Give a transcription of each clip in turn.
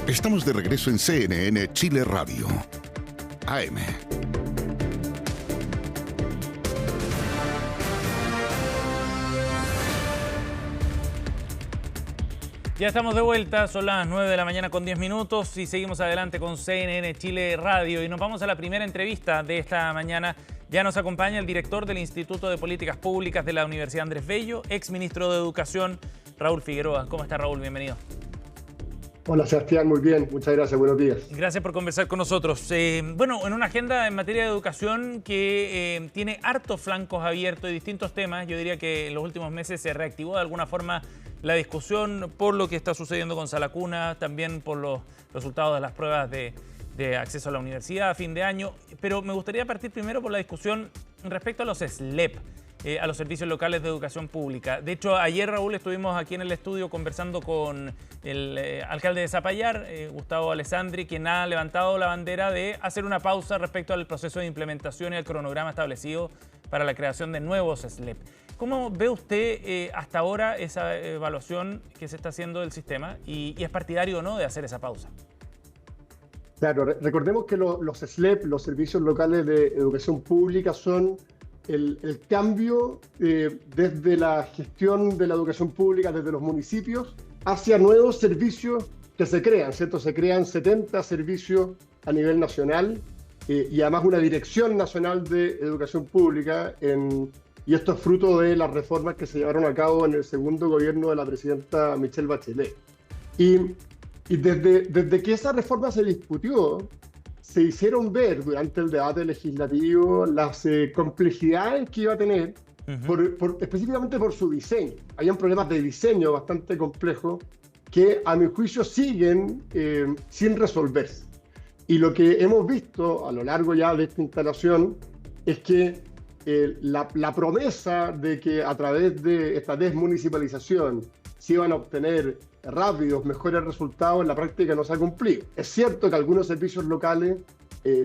Estamos de regreso en CNN Chile Radio. AM. Ya estamos de vuelta, son las 9 de la mañana con 10 minutos y seguimos adelante con CNN Chile Radio y nos vamos a la primera entrevista de esta mañana. Ya nos acompaña el director del Instituto de Políticas Públicas de la Universidad Andrés Bello, ex ministro de Educación, Raúl Figueroa. ¿Cómo está, Raúl? Bienvenido. Hola, Sebastián, muy bien. Muchas gracias, buenos días. Gracias por conversar con nosotros. Bueno, en una agenda en materia de educación que tiene hartos flancos abiertos y distintos temas, yo diría que en los últimos meses se reactivó de alguna forma la discusión por lo que está sucediendo con Sala Cuna, también por los resultados de las pruebas de acceso a la universidad a fin de año. Pero me gustaría partir primero por la discusión respecto a los SLEP, a los servicios locales de educación pública. De hecho, ayer, Raúl, estuvimos aquí en el estudio conversando con el alcalde de Zapallar, Gustavo Alessandri, quien ha levantado la bandera de hacer una pausa respecto al proceso de implementación y al cronograma establecido para la creación de nuevos SLEP. ¿Cómo ve usted hasta ahora esa evaluación que se está haciendo del sistema y es partidario o no de hacer esa pausa? Claro, recordemos que los SLEP, los servicios locales de educación pública, son el cambio desde la gestión de la educación pública desde los municipios hacia nuevos servicios que se crean, ¿cierto? Se crean 70 servicios a nivel nacional y además una dirección nacional de educación pública y esto es fruto de las reformas que se llevaron a cabo en el segundo gobierno de la presidenta Michelle Bachelet. Y desde que esa reforma se discutió, se hicieron ver durante el debate legislativo las complejidades que iba a tener, específicamente por su diseño. Habían problemas de diseño bastante complejos que, a mi juicio, siguen sin resolverse. Y lo que hemos visto a lo largo ya de esta instalación es que la promesa de que a través de esta desmunicipalización se iban a obtener rápidos, mejores resultados, en la práctica no se ha cumplido. Es cierto que algunos servicios locales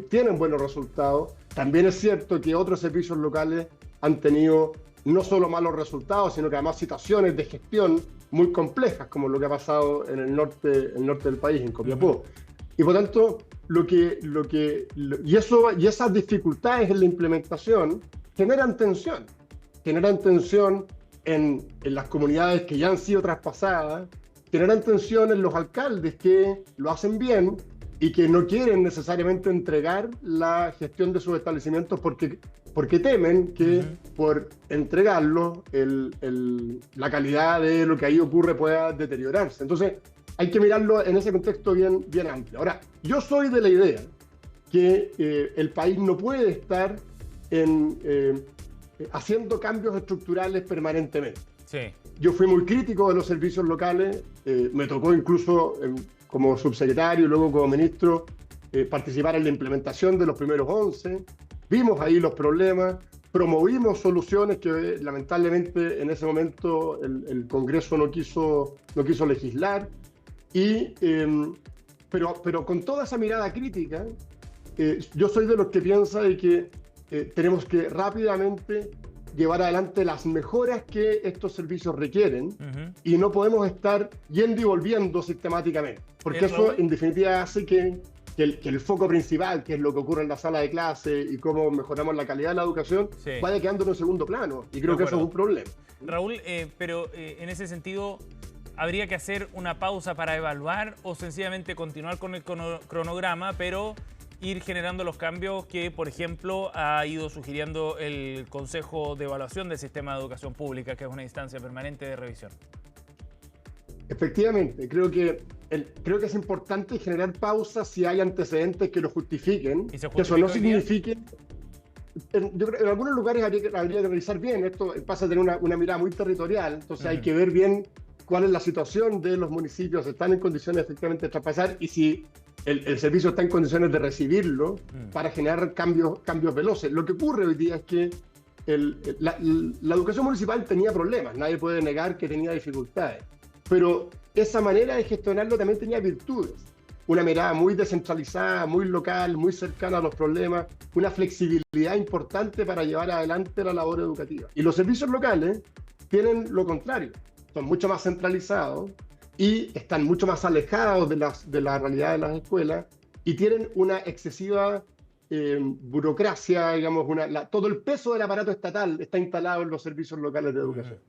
tienen buenos resultados, también es cierto que otros servicios locales han tenido no solo malos resultados, sino que además situaciones de gestión muy complejas, como lo que ha pasado en el norte del país, en Copiapó. Y por tanto, esas dificultades en la implementación generan tensión en las comunidades que ya han sido traspasadas, generan tensión en los alcaldes que lo hacen bien y que no quieren necesariamente entregar la gestión de sus establecimientos porque temen que por entregarlo la calidad de lo que ahí ocurre pueda deteriorarse. Entonces hay que mirarlo en ese contexto bien amplio. Ahora, yo soy de la idea que el país no puede estar haciendo cambios estructurales permanentemente. Sí. Yo fui muy crítico de los servicios locales, me tocó incluso como subsecretario y luego como ministro participar en la implementación de los primeros 11, vimos ahí los problemas, promovimos soluciones que lamentablemente en ese momento el Congreso no quiso legislar, pero con toda esa mirada crítica, yo soy de los que piensa de que tenemos que rápidamente llevar adelante las mejoras que estos servicios requieren y no podemos estar yendo y volviendo sistemáticamente, porque eso en definitiva hace que el foco principal, que es lo que ocurre en la sala de clase y cómo mejoramos la calidad de la educación, vaya quedando en un segundo plano, y creo que eso es un problema. Raúl, pero en ese sentido, ¿habría que hacer una pausa para evaluar o sencillamente continuar con el cronograma, pero ir generando los cambios que, por ejemplo, ha ido sugiriendo el Consejo de Evaluación del Sistema de Educación Pública, que es una instancia permanente de revisión? Efectivamente, creo que es importante generar pausas si hay antecedentes que lo justifiquen. Que eso no signifique... Yo creo, en algunos lugares habría que revisar bien. Esto pasa a tener una mirada muy territorial, entonces hay que ver bien cuál es la situación de los municipios, están en condiciones efectivamente de traspasar y si el servicio está en condiciones de recibirlo para generar cambios veloces. Lo que ocurre hoy día es que la educación municipal tenía problemas, nadie puede negar que tenía dificultades, pero esa manera de gestionarlo también tenía virtudes. Una mirada muy descentralizada, muy local, muy cercana a los problemas, una flexibilidad importante para llevar adelante la labor educativa. Y los servicios locales tienen lo contrario, son mucho más centralizados y están mucho más alejados de la realidad de las escuelas y tienen una excesiva burocracia, digamos, todo el peso del aparato estatal está instalado en los servicios locales de educación.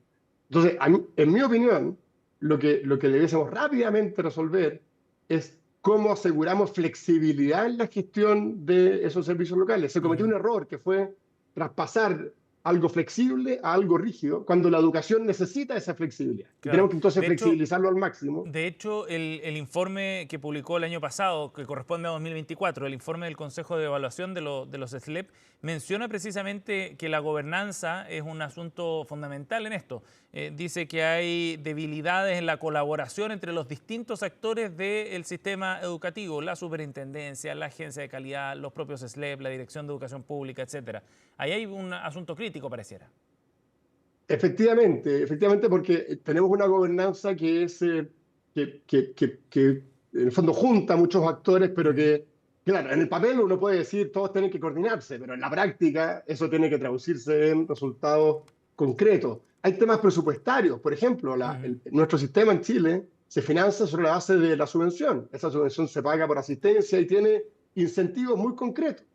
Entonces, en mi opinión, lo que debiésemos rápidamente resolver es cómo aseguramos flexibilidad en la gestión de esos servicios locales. Se cometió un error que fue traspasar algo flexible a algo rígido, cuando la educación necesita esa flexibilidad. Claro. Y tenemos que entonces flexibilizarlo al máximo. De hecho, el informe que publicó el año pasado, que corresponde a 2024, el informe del Consejo de Evaluación de los SLEP, menciona precisamente que la gobernanza es un asunto fundamental en esto. Dice que hay debilidades en la colaboración entre los distintos actores del sistema educativo, la superintendencia, la agencia de calidad, los propios SLEP, la Dirección de Educación Pública, etcétera. Ahí hay un asunto crítico, pareciera. Efectivamente, porque tenemos una gobernanza que es que en el fondo junta a muchos actores, pero que, claro, en el papel uno puede decir todos tienen que coordinarse, pero en la práctica eso tiene que traducirse en resultados concretos. Hay temas presupuestarios, por ejemplo, nuestro sistema en Chile se financia sobre la base de la subvención. Esa subvención se paga por asistencia y tiene incentivos muy concretos.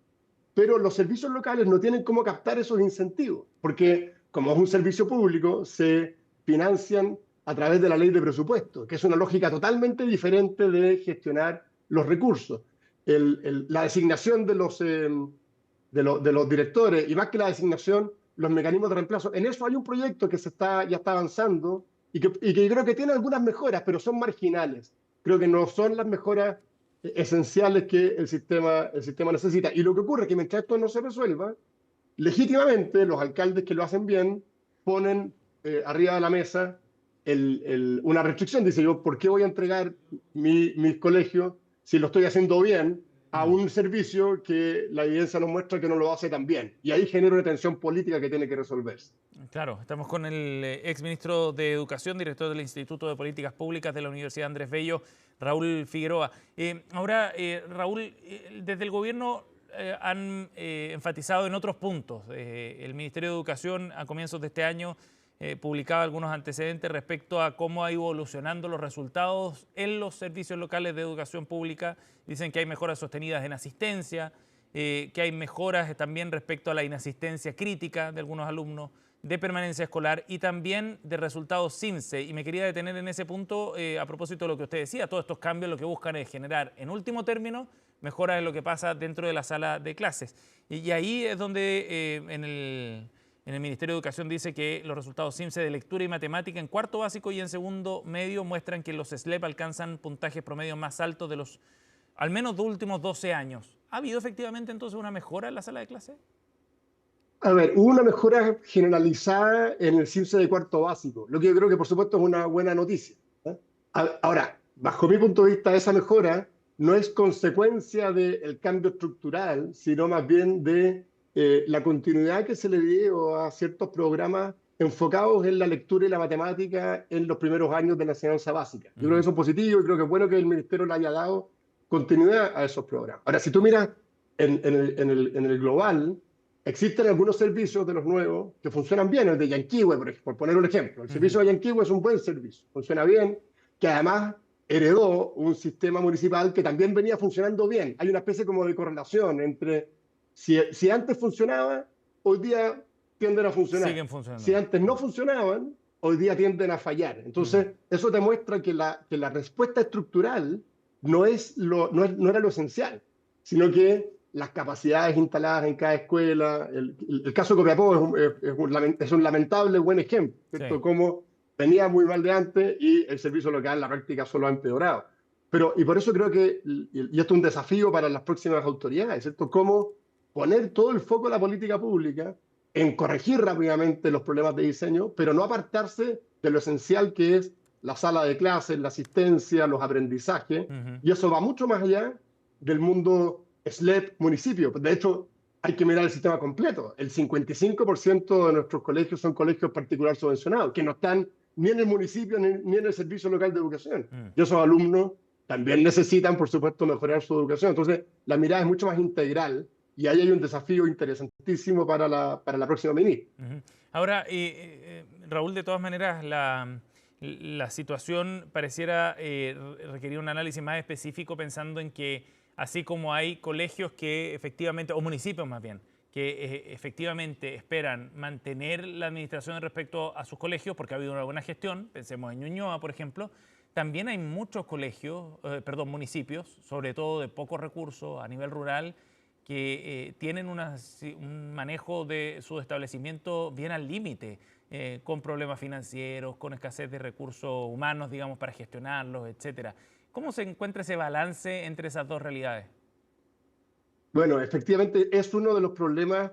Pero los servicios locales no tienen cómo captar esos incentivos, porque como es un servicio público, se financian a través de la ley de presupuesto, que es una lógica totalmente diferente de gestionar los recursos. La designación de los directores, y más que la designación, los mecanismos de reemplazo. En eso hay un proyecto que ya está avanzando y que creo que tiene algunas mejoras, pero son marginales. Creo que no son las mejoras esenciales que el sistema necesita. Y lo que ocurre es que mientras esto no se resuelva, legítimamente los alcaldes que lo hacen bien ponen arriba de la mesa una restricción. Dice yo, ¿por qué voy a entregar mis colegios, si lo estoy haciendo bien, a un servicio que la evidencia nos muestra que no lo hace tan bien? Y ahí genera una tensión política que tiene que resolverse. Claro, estamos con el exministro de Educación, director del Instituto de Políticas Públicas de la Universidad Andrés Bello, Raúl Figueroa. Ahora, Raúl, desde el gobierno han enfatizado en otros puntos. El Ministerio de Educación a comienzos de este año publicaba algunos antecedentes respecto a cómo ha ido evolucionando los resultados en los servicios locales de educación pública. Dicen que hay mejoras sostenidas en asistencia, que hay mejoras también respecto a la inasistencia crítica de algunos alumnos, de permanencia escolar y también de resultados CIMSE. Y me quería detener en ese punto a propósito de lo que usted decía. Todos estos cambios lo que buscan es generar, en último término, mejoras en lo que pasa dentro de la sala de clases. Y ahí es donde en el Ministerio de Educación dice que los resultados CIMSE de lectura y matemática en cuarto básico y en segundo medio muestran que los SLEP alcanzan puntajes promedios más altos de los, al menos, de los últimos 12 años. ¿Ha habido efectivamente entonces una mejora en la sala de clase? A ver, hubo una mejora generalizada en el CIMSE de cuarto básico, lo que yo creo que por supuesto es una buena noticia. Ahora, bajo mi punto de vista, esa mejora no es consecuencia del cambio estructural, sino más bien de la continuidad que se le dio a ciertos programas enfocados en la lectura y la matemática en los primeros años de la enseñanza básica. Yo creo que eso es positivo y creo que es bueno que el Ministerio le haya dado continuidad a esos programas. Ahora, si tú miras en el global, existen algunos servicios de los nuevos que funcionan bien. El de Yanquihue, por poner un ejemplo. El servicio de Yanquihue es un buen servicio, funciona bien, que además heredó un sistema municipal que también venía funcionando bien. Hay una especie como de correlación entre si antes funcionaba, hoy día tienden a funcionar. Siguen funcionando. Si antes no funcionaban, hoy día tienden a fallar. Entonces, eso demuestra que la respuesta estructural no era lo esencial, sino que las capacidades instaladas en cada escuela. El caso de Copiapó es un lamentable buen ejemplo, ¿cierto? Sí. Cómo venía muy mal de antes y el servicio local en la práctica solo ha empeorado. Y por eso creo que, y esto es un desafío para las próximas autoridades, ¿cierto? Cómo poner todo el foco de la política pública en corregir rápidamente los problemas de diseño, pero no apartarse de lo esencial que es la sala de clases, la asistencia, los aprendizajes. Y eso va mucho más allá del mundo SLEP municipio. De hecho, hay que mirar el sistema completo. El 55% de nuestros colegios son colegios particulares subvencionados, que no están ni en el municipio ni en el servicio local de educación. Y esos alumnos también necesitan, por supuesto, mejorar su educación. Entonces, la mirada es mucho más integral y ahí hay un desafío interesantísimo para la próxima ministra. Ahora, Raúl, de todas maneras, la situación pareciera requerir un análisis más específico, pensando en que así como hay colegios que efectivamente, o municipios más bien, que efectivamente esperan mantener la administración respecto a sus colegios porque ha habido una buena gestión, pensemos en Ñuñoa, por ejemplo, también hay muchos municipios, sobre todo de pocos recursos a nivel rural, que tienen un manejo de su establecimiento bien al límite, con problemas financieros, con escasez de recursos humanos, digamos, para gestionarlos, etcétera. ¿Cómo se encuentra ese balance entre esas dos realidades? Bueno, efectivamente es uno de los problemas.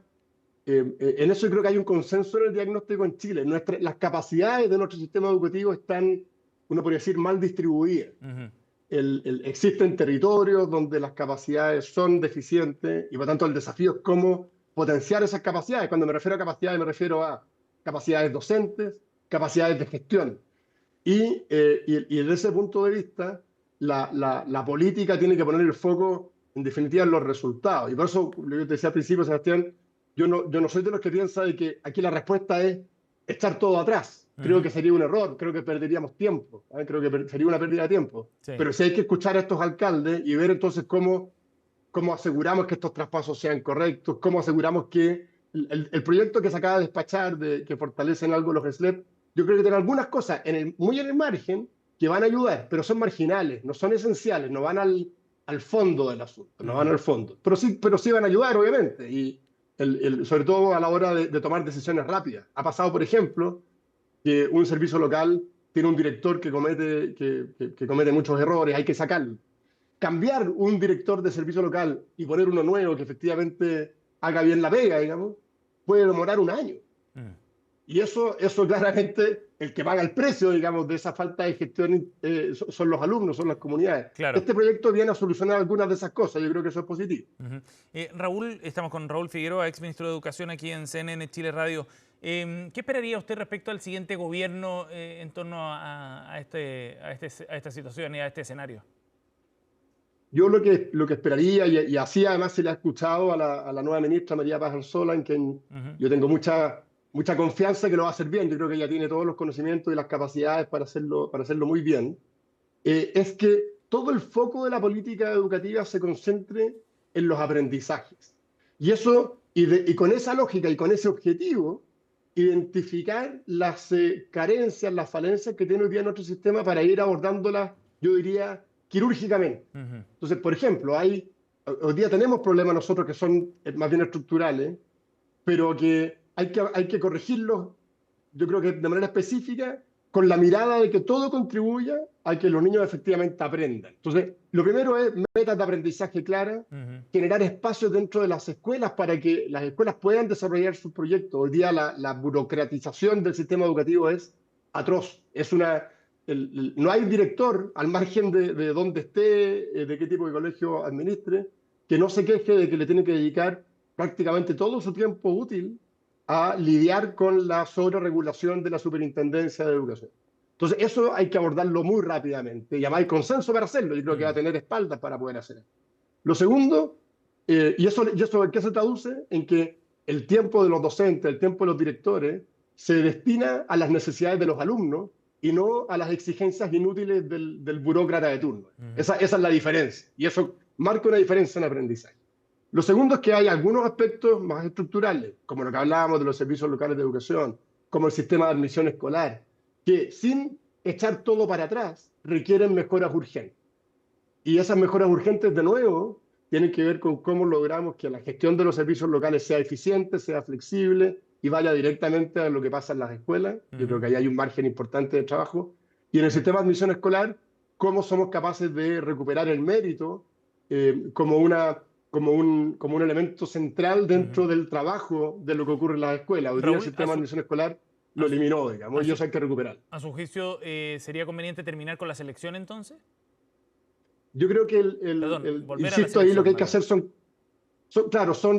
En eso yo creo que hay un consenso en el diagnóstico en Chile. Las capacidades de nuestro sistema educativo están, uno podría decir, mal distribuidas. Uh-huh. Existen territorios donde las capacidades son deficientes y por tanto el desafío es cómo potenciar esas capacidades. Cuando me refiero a capacidades me refiero a capacidades docentes, capacidades de gestión. Y desde ese punto de vista, la política tiene que poner el foco, en definitiva, en los resultados. Y por eso, lo que te decía al principio, Sebastián, yo no soy de los que piensa de que aquí la respuesta es echar todo atrás. Creo que sería un error, creo que perderíamos tiempo, creo que sería una pérdida de tiempo. Sí. Pero sí hay que escuchar a estos alcaldes y ver entonces cómo aseguramos que estos traspasos sean correctos, cómo aseguramos que el proyecto que se acaba de despachar, que fortalecen algo los SLEP, yo creo que tiene algunas cosas muy en el margen que van a ayudar, pero son marginales, no son esenciales, no van al fondo del asunto, no van al fondo. Pero sí van a ayudar, obviamente, y sobre todo a la hora de tomar decisiones rápidas. Ha pasado, por ejemplo, que un servicio local tiene un director que comete muchos errores, hay que sacarlo. Cambiar un director de servicio local y poner uno nuevo que efectivamente haga bien la pega, digamos, puede demorar un año. Y eso claramente, el que paga el precio, digamos, de esa falta de gestión son los alumnos, son las comunidades. Claro. Este proyecto viene a solucionar algunas de esas cosas, yo creo que eso es positivo. Raúl, estamos con Raúl Figueroa, ex ministro de Educación aquí en CNN Chile Radio. ¿Qué esperaría usted respecto al siguiente gobierno en torno a esta situación y a este escenario? Yo lo que esperaría, y así además se le ha escuchado a la nueva ministra María Paz Arzola, en quien yo tengo mucha confianza que lo va a hacer bien. Yo creo que ella tiene todos los conocimientos y las capacidades para hacerlo muy bien. Es que todo el foco de la política educativa se concentre en los aprendizajes. Y con esa lógica y con ese objetivo, identificar las carencias, las falencias que tiene hoy día nuestro sistema para ir abordándolas, yo diría, quirúrgicamente. Entonces, por ejemplo, hoy día tenemos problemas nosotros que son más bien estructurales, pero que hay que corregirlos, yo creo que de manera específica, con la mirada de que todo contribuya a que los niños efectivamente aprendan. Entonces, lo primero es metas de aprendizaje claras, generar espacios dentro de las escuelas para que las escuelas puedan desarrollar sus proyectos. Hoy día la burocratización del sistema educativo es atroz. No hay director, al margen de dónde esté, de qué tipo de colegio administre, que no se queje de que le tiene que dedicar prácticamente todo su tiempo útil a lidiar con la sobreregulación de la Superintendencia de Educación. Entonces, eso hay que abordarlo muy rápidamente, y además hay consenso para hacerlo, y creo que va a tener espaldas para poder hacerlo. Lo segundo, y eso ¿en qué se traduce? En que el tiempo de los docentes, el tiempo de los directores, se destina a las necesidades de los alumnos y no a las exigencias inútiles del burócrata de turno. Esa es la diferencia, y eso marca una diferencia en aprendizaje. Lo segundo es que hay algunos aspectos más estructurales, como lo que hablábamos de los servicios locales de educación, como el sistema de admisión escolar, que sin echar todo para atrás requieren mejoras urgentes. Y esas mejoras urgentes, de nuevo, tienen que ver con cómo logramos que la gestión de los servicios locales sea eficiente, sea flexible y vaya directamente a lo que pasa en las escuelas. Yo creo que ahí hay un margen importante de trabajo. Y en el sistema de admisión escolar, cómo somos capaces de recuperar el mérito como un elemento central dentro del trabajo de lo que ocurre en las escuelas. Hoy día el sistema de admisión escolar lo eliminó, digamos, y eso hay que recuperar. ¿A su juicio sería conveniente terminar con la selección entonces? Yo creo que insisto, ahí lo que hay que hacer son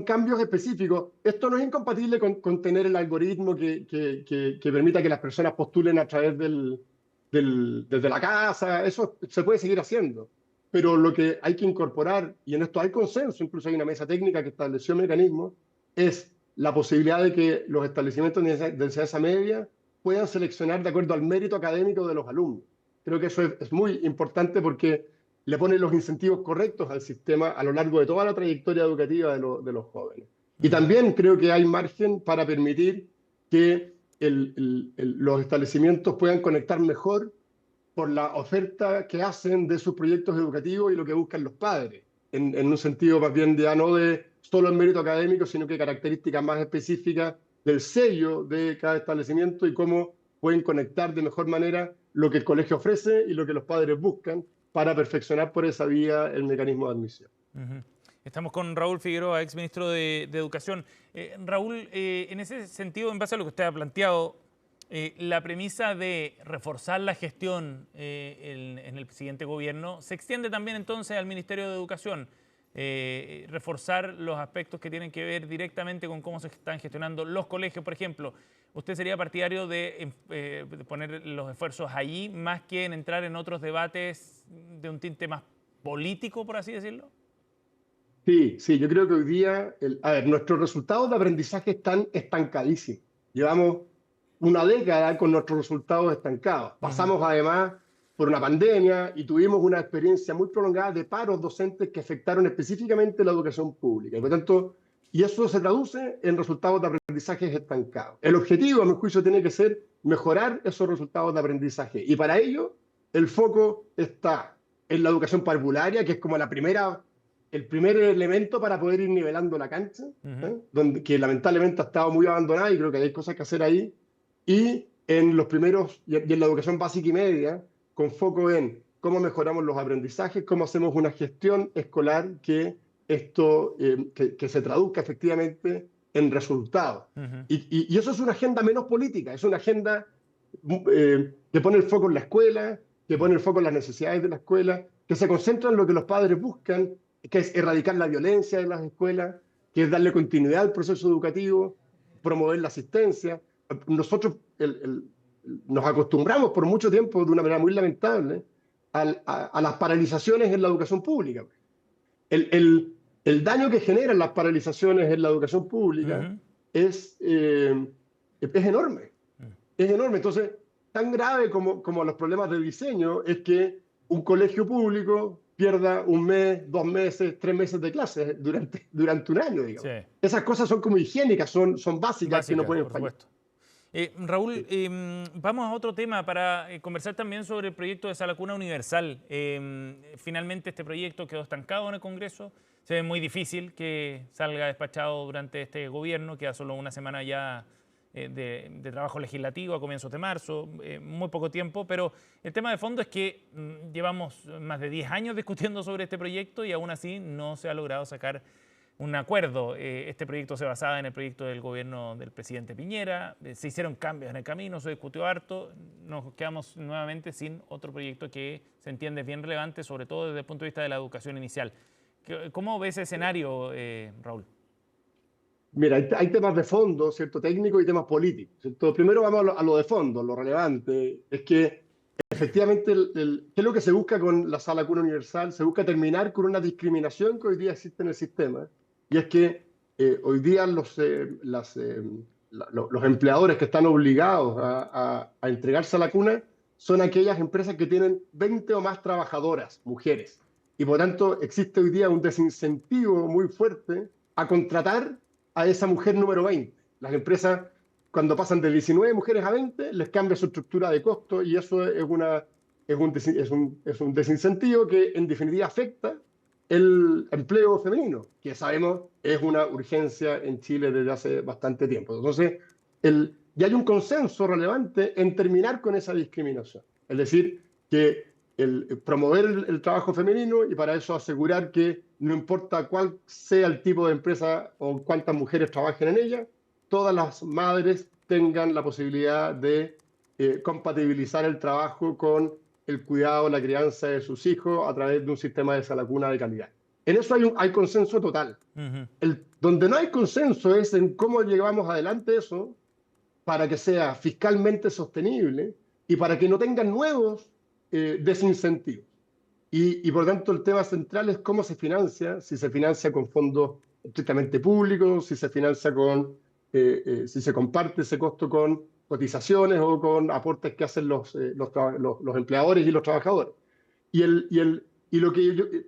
cambios específicos. Esto no es incompatible con tener el algoritmo que permita que las personas postulen a través desde la casa. Eso se puede seguir haciendo. Pero lo que hay que incorporar, y en esto hay consenso, incluso hay una mesa técnica que estableció mecanismos, es la posibilidad de que los establecimientos de enseñanza media puedan seleccionar de acuerdo al mérito académico de los alumnos. Creo que eso es muy importante porque le pone los incentivos correctos al sistema a lo largo de toda la trayectoria educativa de los jóvenes. Y también creo que hay margen para permitir que los establecimientos puedan conectar mejor por la oferta que hacen de sus proyectos educativos y lo que buscan los padres, en un sentido más bien ya no de solo el mérito académico, sino que características más específicas del sello de cada establecimiento y cómo pueden conectar de mejor manera lo que el colegio ofrece y lo que los padres buscan para perfeccionar por esa vía el mecanismo de admisión. Estamos con Raúl Figueroa, exministro de Educación. Raúl, en ese sentido, en base a lo que usted ha planteado, la premisa de reforzar la gestión en el siguiente gobierno se extiende también entonces al Ministerio de Educación. Reforzar los aspectos que tienen que ver directamente con cómo se están gestionando los colegios, por ejemplo. ¿Usted sería partidario de poner los esfuerzos allí más que en entrar en otros debates de un tinte más político, por así decirlo? Sí, sí, yo creo que hoy día, nuestros resultados de aprendizaje están estancadísimos. Llevamos una década con nuestros resultados estancados. Pasamos además por una pandemia y tuvimos una experiencia muy prolongada de paros docentes que afectaron específicamente la educación pública. Y por tanto, y eso se traduce en resultados de aprendizaje estancados. El objetivo, a mi juicio, tiene que ser mejorar esos resultados de aprendizaje. Y para ello, el foco está en la educación parvularia, que es como el primer elemento para poder ir nivelando la cancha, que lamentablemente ha estado muy abandonada y creo que hay cosas que hacer ahí. Y en la educación básica y media, con foco en cómo mejoramos los aprendizajes, cómo hacemos una gestión escolar que se traduzca efectivamente en resultados. Y eso es una agenda menos política, es una agenda que pone el foco en la escuela, que pone el foco en las necesidades de la escuela, que se concentra en lo que los padres buscan, que es erradicar la violencia en las escuelas, que es darle continuidad al proceso educativo, promover la asistencia. Nosotros nos acostumbramos por mucho tiempo, de una manera muy lamentable, a las paralizaciones en la educación pública. El daño que generan las paralizaciones en la educación pública es enorme. Es enorme. Entonces, tan grave como los problemas de diseño es que un colegio público pierda un mes, 2 meses, 3 meses de clases durante un año, digamos. Sí. Esas cosas son como higiénicas, son básicas que no pueden fallar. Raúl, vamos a otro tema para conversar también sobre el proyecto de Sala Cuna Universal. Finalmente este proyecto quedó estancado en el Congreso. Se ve muy difícil que salga despachado durante este gobierno. Queda solo una semana ya de trabajo legislativo a comienzos de marzo, muy poco tiempo, pero el tema de fondo es que llevamos más de 10 años discutiendo sobre este proyecto y aún así no se ha logrado sacar un acuerdo. Este proyecto se basaba en el proyecto del gobierno del presidente Piñera, se hicieron cambios en el camino, se discutió harto, nos quedamos nuevamente sin otro proyecto que se entiende bien relevante, sobre todo desde el punto de vista de la educación inicial. ¿Cómo ves ese escenario, Raúl? Mira, hay temas de fondo, ¿cierto? Técnicos y temas políticos, ¿cierto? Primero vamos a lo de fondo. Lo relevante es que efectivamente, ¿qué es lo que se busca con la Sala Cuna Universal? Se busca terminar con una discriminación que hoy día existe en el sistema, y es que hoy día los empleadores que están obligados a entregarse a la cuna son aquellas empresas que tienen 20 o más trabajadoras, mujeres, y por tanto existe hoy día un desincentivo muy fuerte a contratar a esa mujer número 20. Las empresas, cuando pasan de 19 mujeres a 20, les cambia su estructura de costo y eso es un desincentivo que en definitiva afecta el empleo femenino, que sabemos es una urgencia en Chile desde hace bastante tiempo. Entonces, ya hay un consenso relevante en terminar con esa discriminación. Es decir, que promover el trabajo femenino y para eso asegurar que no importa cuál sea el tipo de empresa o cuántas mujeres trabajen en ella, todas las madres tengan la posibilidad de compatibilizar el trabajo con el cuidado, la crianza de sus hijos a través de un sistema de sala cuna de calidad. En eso hay consenso total. Donde no hay consenso es en cómo llevamos adelante eso para que sea fiscalmente sostenible y para que no tengan nuevos desincentivos. Y por tanto el tema central es cómo se financia, si se financia con fondos estrictamente públicos, si se financia si se comparte ese costo con cotizaciones o con aportes que hacen los empleadores y los trabajadores. Y lo que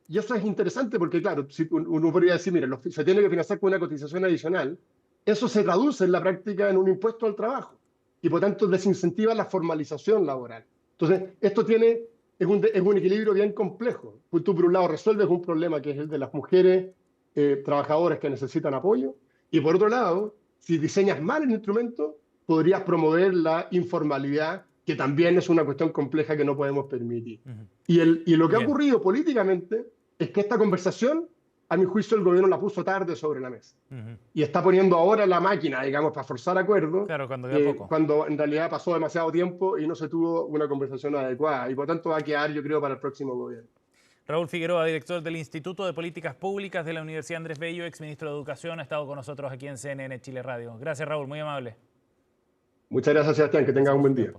y eso es interesante porque, claro, si uno podría decir, mira, se tiene que financiar con una cotización adicional, eso se traduce en la práctica en un impuesto al trabajo y por tanto desincentiva la formalización laboral. Entonces, es un equilibrio bien complejo. Tú, por un lado, resuelves un problema que es el de las mujeres trabajadoras que necesitan apoyo, y por otro lado, si diseñas mal el instrumento, podrías promover la informalidad, que también es una cuestión compleja que no podemos permitir. Y lo que ha ocurrido políticamente es que esta conversación, a mi juicio, el gobierno la puso tarde sobre la mesa. Y está poniendo ahora la máquina, digamos, para forzar acuerdos, Claro, cuando queda poco. cuando en realidad pasó demasiado tiempo y no se tuvo una conversación adecuada. Y por tanto va a quedar, yo creo, para el próximo gobierno. Raúl Figueroa, director del Instituto de Políticas Públicas de la Universidad Andrés Bello, exministro de Educación, ha estado con nosotros aquí en CNN Chile Radio. Gracias, Raúl, muy amable. Muchas gracias, Sebastián, que tengas un buen día.